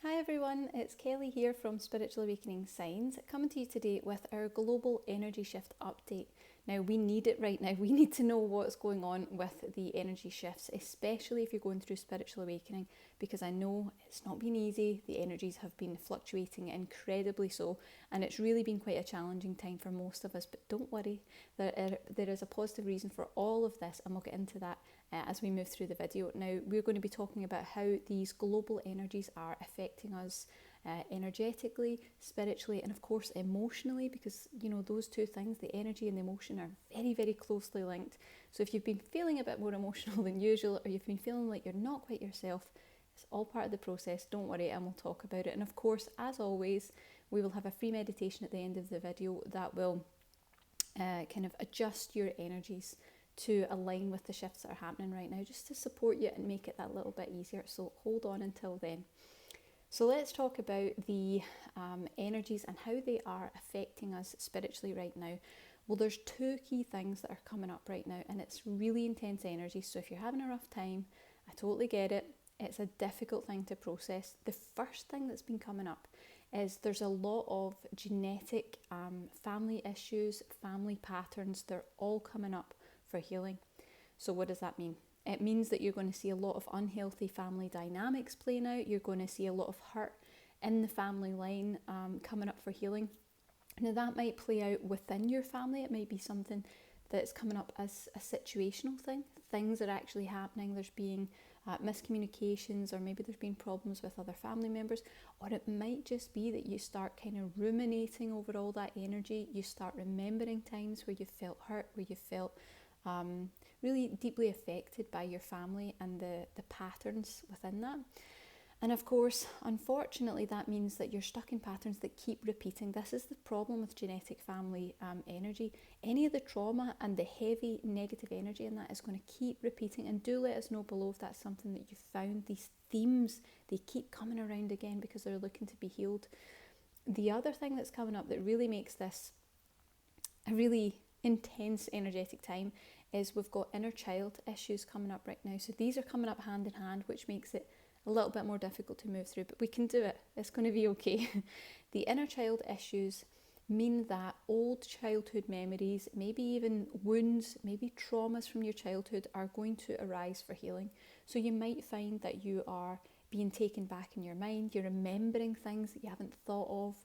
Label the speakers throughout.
Speaker 1: Hi everyone, it's Kelly here from Spiritual Awakening Signs, coming to you today with our global energy shift update. Now, we need it right now. We need to know what's going on with the energy shifts, especially if you're going through spiritual awakening, because I know it's not been easy. The energies have been fluctuating incredibly so, and it's really been quite a challenging time for most of us. But don't worry, there is a positive reason for all of this, and we'll get into that as we move through the video. Now, we're going to be talking about how these global energies are affecting us energetically, spiritually, and of course emotionally, because you know those two things, the energy and the emotion, are very, very closely linked. So if you've been feeling a bit more emotional than usual, or you've been feeling like you're not quite yourself, it's all part of the process. Don't worry, and we'll talk about it. And of course, as always, we will have a free meditation at the end of the video that will kind of adjust your energies to align with the shifts that are happening right now, just to support you and make it that little bit easier. So hold on until then. So let's talk about the energies and how they are affecting us spiritually right now. Well, there's two key things that are coming up right now, and it's really intense energy. So if you're having a rough time, I totally get it. It's a difficult thing to process. The first thing that's been coming up is there's a lot of genetic family issues, family patterns. They're all coming up for healing. So what does that mean? It means that you're going to see a lot of unhealthy family dynamics playing out. You're going to see a lot of hurt in the family line coming up for healing. Now that might play out within your family. It might be something that's coming up as a situational thing. Things are actually happening. There's being miscommunications, or maybe there's been problems with other family members. Or it might just be that you start kind of ruminating over all that energy. You start remembering times where you felt hurt, where you felt really deeply affected by your family and the patterns within that. And of course, unfortunately, that means that you're stuck in patterns that keep repeating. This is the problem with genetic family energy. Any of the trauma and the heavy negative energy in that is going to keep repeating. And do let us know below if that's something that you've found. These themes, they keep coming around again because they're looking to be healed. The other thing that's coming up that really makes this a really intense energetic time is we've got inner child issues coming up right now. So these are coming up hand in hand, which makes it a little bit more difficult to move through, but we can do it. It's going to be okay. The inner child issues mean that old childhood memories, maybe even wounds, maybe traumas from your childhood, are going to arise for healing. So you might find that you are being taken back in your mind. You're remembering things that you haven't thought of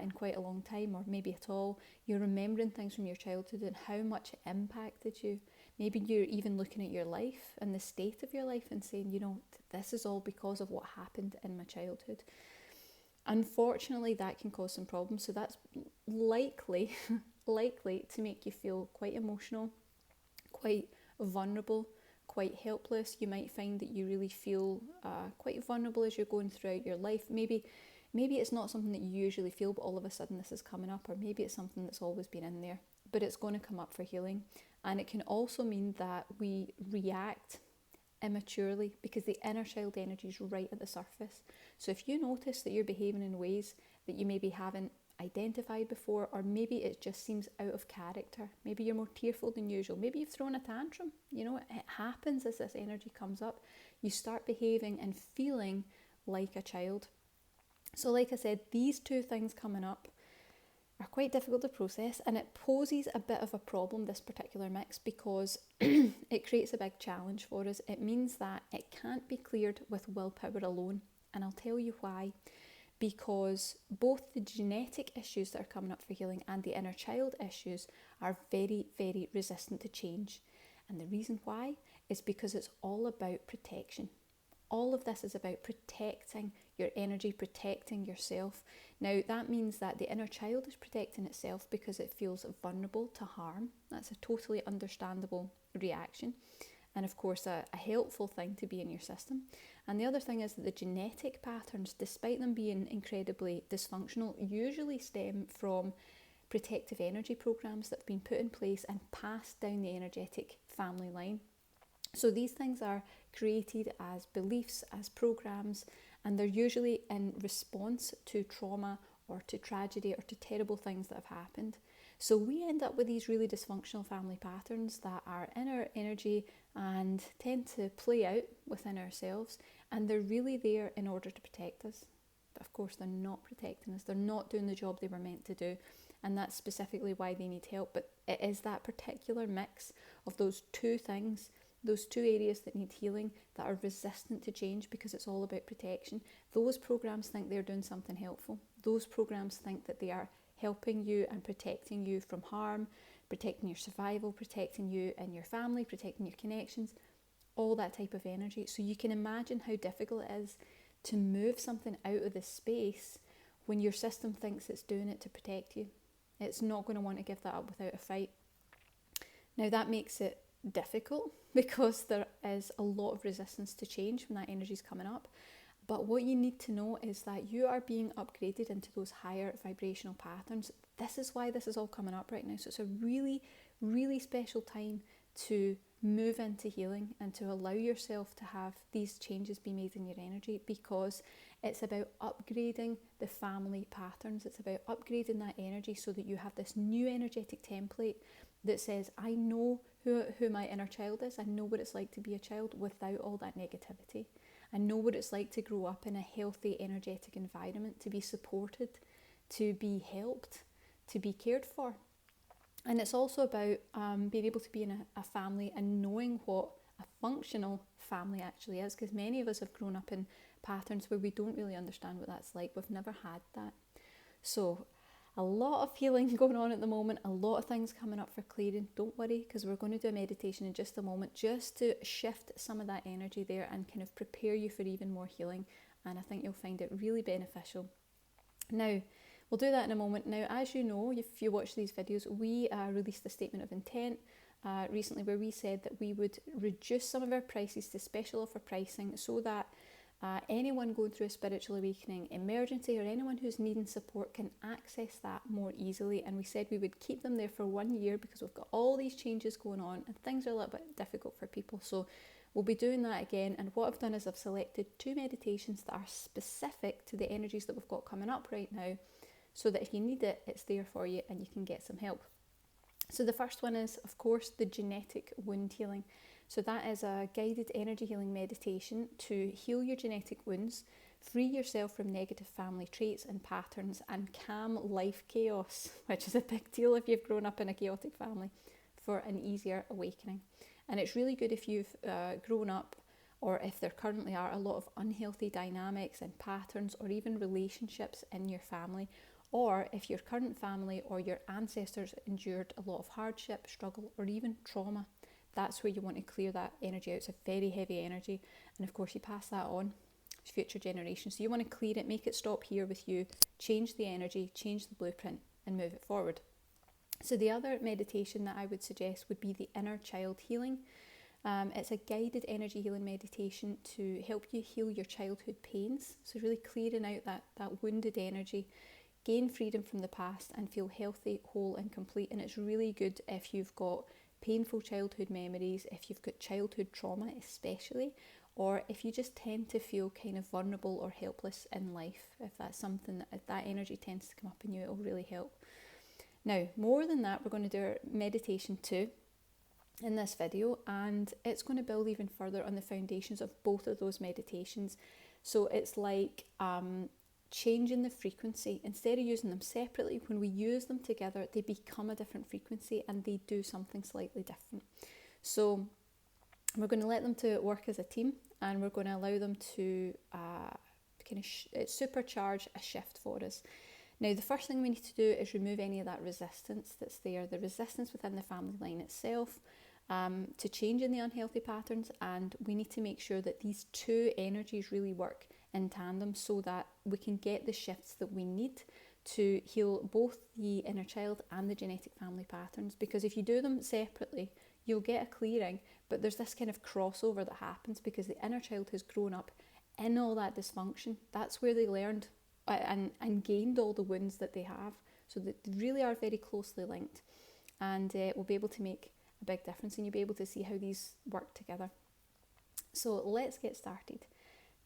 Speaker 1: in quite a long time, or maybe at all. You're remembering things from your childhood and how much it impacted you. Maybe you're even looking at your life and the state of your life and saying, you know, this is all because of what happened in my childhood. Unfortunately, that can cause some problems. So that's likely to make you feel quite emotional, quite vulnerable, quite helpless. You might find that you really feel quite vulnerable as you're going throughout your life. Maybe it's not something that you usually feel, but all of a sudden this is coming up, or maybe it's something that's always been in there, but it's going to come up for healing. And it can also mean that we react immaturely because the inner child energy is right at the surface. So if you notice that you're behaving in ways that you maybe haven't identified before, or maybe it just seems out of character, maybe you're more tearful than usual, maybe you've thrown a tantrum, you know, it happens as this energy comes up. You start behaving and feeling like a child. So like I said, these two things coming up are quite difficult to process, and it poses a bit of a problem, this particular mix, because it creates a big challenge for us. It means that it can't be cleared with willpower alone, and I'll tell you why. Because both the genetic issues that are coming up for healing and the inner child issues are very, very resistant to change. And the reason why is because it's all about protection. All of this is about protecting your energy, protecting yourself. Now, that means that the inner child is protecting itself because it feels vulnerable to harm. That's a totally understandable reaction. And of course, a helpful thing to be in your system. And the other thing is that the genetic patterns, despite them being incredibly dysfunctional, usually stem from protective energy programs that have been put in place and passed down the energetic family line. So these things are created as beliefs, as programs, and they're usually in response to trauma or to tragedy or to terrible things that have happened. So we end up with these really dysfunctional family patterns that are in our energy and tend to play out within ourselves, and they're really there in order to protect us. but of course they're not protecting us, they're not doing the job they were meant to do, and that's specifically why they need help. But it is that particular mix of those two things, those two areas that need healing, that are resistant to change because it's all about protection. Those programs think they're doing something helpful. Those programs think that they are helping you and protecting you from harm, protecting your survival, protecting you and your family, protecting your connections, all that type of energy. So you can imagine how difficult it is to move something out of this space when your system thinks it's doing it to protect you. It's not going to want to give that up without a fight. Now that makes it difficult because there is a lot of resistance to change when that energy is coming up. But what you need to know is that you are being upgraded into those higher vibrational patterns. This is why this is all coming up right now. So it's a really, really special time to move into healing and to allow yourself to have these changes be made in your energy, because it's about upgrading the family patterns. It's about upgrading that energy so that you have this new energetic template that says, I know who my inner child is. I know what it's like to be a child without all that negativity. I know what it's like to grow up in a healthy, energetic environment, to be supported, to be helped, to be cared for. And it's also about being able to be in a family and knowing what a functional family actually is, because many of us have grown up in patterns where we don't really understand what that's like. We've never had that. So a lot of healing going on at the moment, a lot of things coming up for clearing. Don't worry, because we're going to do a meditation in just a moment just to shift some of that energy there and kind of prepare you for even more healing. And I think you'll find it really beneficial. Now, we'll do that in a moment. Now, as you know, if you watch these videos, we released a statement of intent recently where we said that we would reduce some of our prices to special offer pricing so that anyone going through a spiritual awakening emergency or anyone who's needing support can access that more easily. And we said we would keep them there for 1 year because we've got all these changes going on and things are a little bit difficult for people. So we'll be doing that again. And what I've done is I've selected 2 meditations that are specific to the energies that we've got coming up right now, so that if you need it, it's there for you and you can get some help. So the first one is, of course, the genetic wound healing. So that is a guided energy healing meditation to heal your genetic wounds, free yourself from negative family traits and patterns, and calm life chaos, which is a big deal if you've grown up in a chaotic family, for an easier awakening. And it's really good if you've grown up, or if there currently are a lot of unhealthy dynamics and patterns or even relationships in your family, or if your current family or your ancestors endured a lot of hardship, struggle, or even trauma. That's where you want to clear that energy out. It's a very heavy energy, and of course you pass that on to future generations. So you want to clear it, make it stop here with you, change the energy, change the blueprint, and move it forward. So the other meditation that I would suggest would be the inner child healing. It's a guided energy healing meditation to help you heal your childhood pains. So really clearing out that wounded energy, gain freedom from the past and feel healthy, whole and complete. And it's really good if you've got painful childhood memories, if you've got childhood trauma especially, or if you just tend to feel kind of vulnerable or helpless in life. If that's something that energy tends to come up in you, it'll really help. Now, more than that, we're going to do our meditation 2 in this video, and it's going to build even further on the foundations of both of those meditations. So it's like changing the frequency. Instead of using them separately, when we use them together, they become a different frequency and they do something slightly different. So we're going to let them to work as a team, and we're going to allow them to supercharge a shift for us. Now, the first thing we need to do is remove any of that resistance that's there, the resistance within the family line itself, to changing the unhealthy patterns. And we need to make sure that these 2 energies really work in tandem so that we can get the shifts that we need to heal both the inner child and the genetic family patterns. Because if you do them separately, you'll get a clearing, but there's this kind of crossover that happens because the inner child has grown up in all that dysfunction. That's where they learned and gained all the wounds that they have. So they really are very closely linked, and we'll be able to make a big difference, and you'll be able to see how these work together. So let's get started.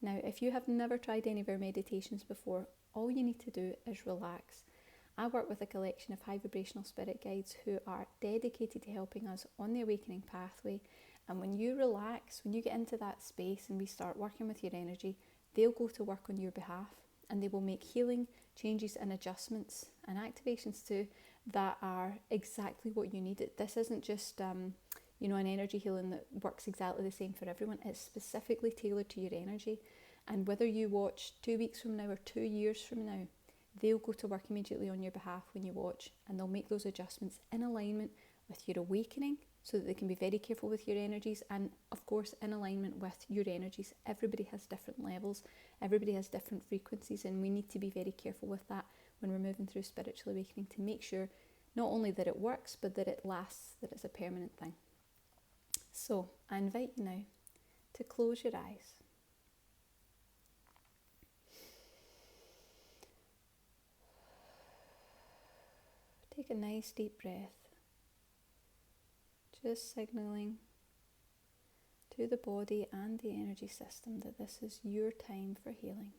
Speaker 1: Now, if you have never tried any of our meditations before, all you need to do is relax. I work with a collection of high vibrational spirit guides who are dedicated to helping us on the awakening pathway. And when you relax, when you get into that space and we start working with your energy, they'll go to work on your behalf. and they will make healing changes and adjustments and activations too that are exactly what you need. This isn't just an energy healing that works exactly the same for everyone. It's specifically tailored to your energy, and whether you watch 2 weeks from now or 2 years from now, they'll go to work immediately on your behalf when you watch, and they'll make those adjustments in alignment with your awakening so that they can be very careful with your energies, and of course in alignment with your energies. Everybody has different levels, everybody has different frequencies, and we need to be very careful with that when we're moving through spiritual awakening to make sure not only that it works, but that it lasts, that it's a permanent thing. So I invite you now to close your eyes. Take a nice deep breath, just signalling to the body and the energy system that this is your time for healing.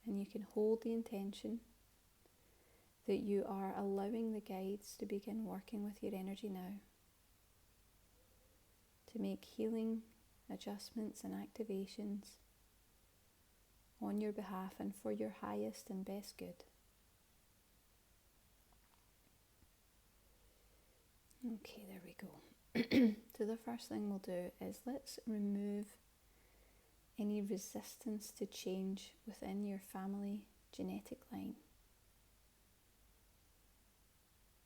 Speaker 1: And you can hold the intention that you are allowing the guides to begin working with your energy now, to make healing adjustments and activations on your behalf and for your highest and best good. Okay, there we go. So the first thing we'll do is let's remove any resistance to change within your family genetic line.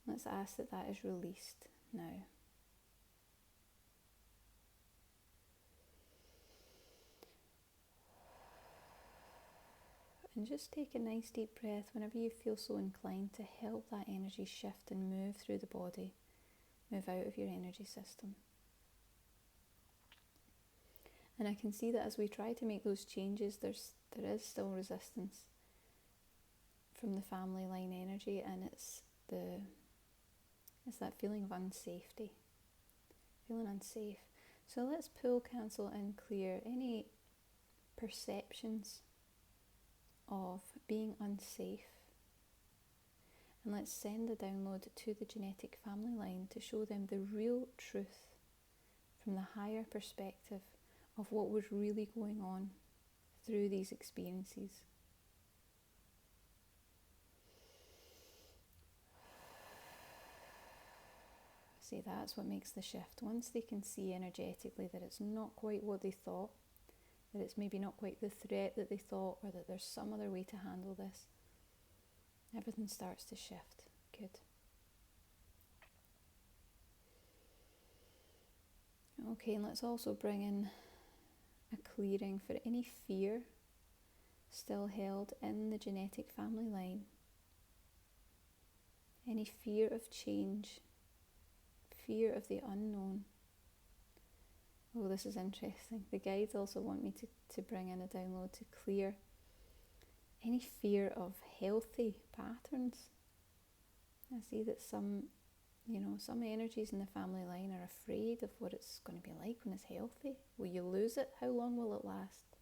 Speaker 1: Let's ask that that is released now. And just take a nice deep breath whenever you feel so inclined to help that energy shift and move through the body, move out of your energy system. And I can see that as we try to make those changes, there is still resistance from the family line energy, and it's that feeling of unsafety, feeling unsafe. So let's pull, cancel and clear any perceptions of being unsafe, and let's send a download to the genetic family line to show them the real truth from the higher perspective of what was really going on through these experiences. See, that's what makes the shift. Once they can see energetically that it's not quite what they thought, that it's maybe not quite the threat that they thought, or that there's some other way to handle this, everything starts to shift. Good. Okay, and let's also bring in a clearing for any fear still held in the genetic family line. Any fear of change, fear of the unknown. Oh, this is interesting. The guides also want me to bring in a download to clear any fear of healthy patterns. I see that some energies in the family line are afraid of what it's going to be like when it's healthy. Will you lose it? How long will it last?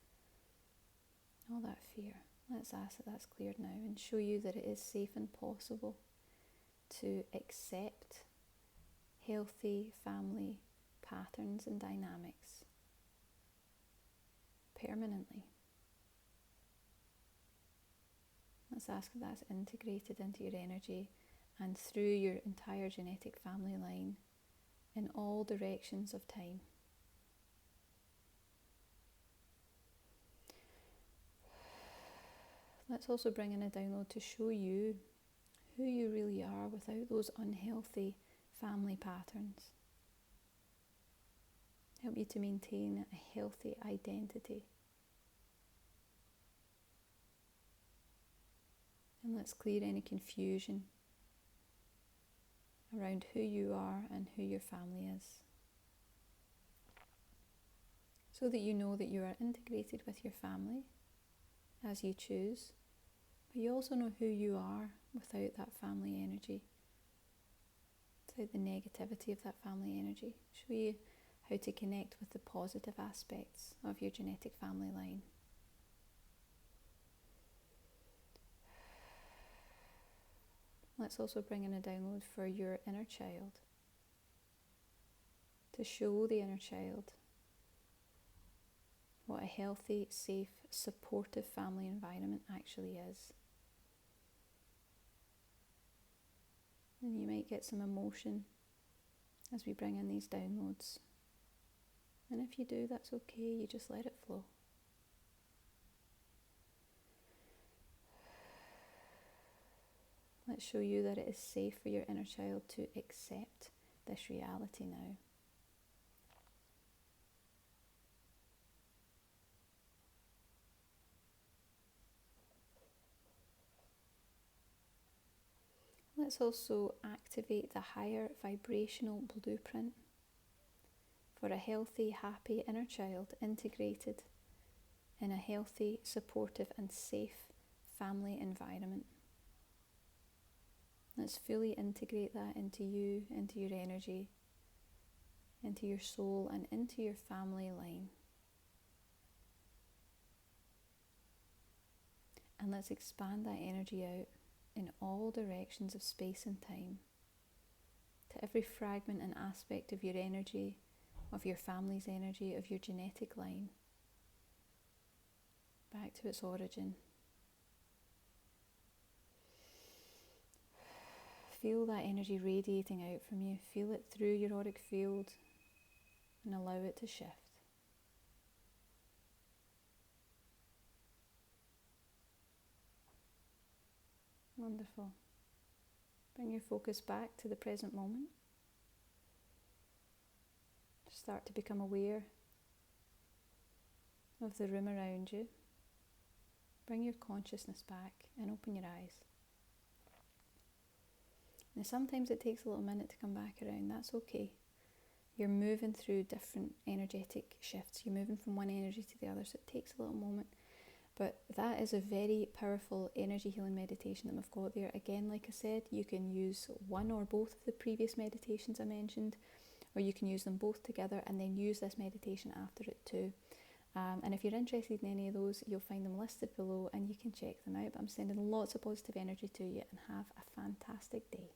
Speaker 1: All that fear. Let's ask that that's cleared now and show you that it is safe and possible to accept healthy family patterns and dynamics permanently. Let's ask if that's integrated into your energy and through your entire genetic family line in all directions of time. Let's also bring in a download to show you who you really are without those unhealthy family patterns. Help you to maintain a healthy identity. And let's clear any confusion around who you are and who your family is, so that you know that you are integrated with your family as you choose, but you also know who you are without that family energy, without the negativity of that family energy. Show you how to connect with the positive aspects of your genetic family line. Let's also bring in a download for your inner child. to show the inner child what a healthy, safe, supportive family environment actually is. And you might get some emotion as we bring in these downloads. And if you do, that's okay, you just let it flow. Let's show you that it is safe for your inner child to accept this reality now. Let's also activate the higher vibrational blueprint for a healthy, happy inner child integrated in a healthy, supportive and safe family environment. Let's fully integrate that into you, into your energy, into your soul and into your family line. And let's expand that energy out in all directions of space and time, to every fragment and aspect of your energy, of your family's energy, of your genetic line, back to its origin. Feel that energy radiating out from you. Feel it through your auric field and allow it to shift. Wonderful. Bring your focus back to the present moment. Start to become aware of the room around you. Bring your consciousness back and open your eyes. Now sometimes it takes a little minute to come back around, that's okay. You're moving through different energetic shifts. You're moving from one energy to the other, so it takes a little moment. But that is a very powerful energy healing meditation that we've got there. Again, like I said, you can use one or both of the previous meditations I mentioned, or you can use them both together and then use this meditation after it too. And if you're interested in any of those, you'll find them listed below and you can check them out. But I'm sending lots of positive energy to you and have a fantastic day.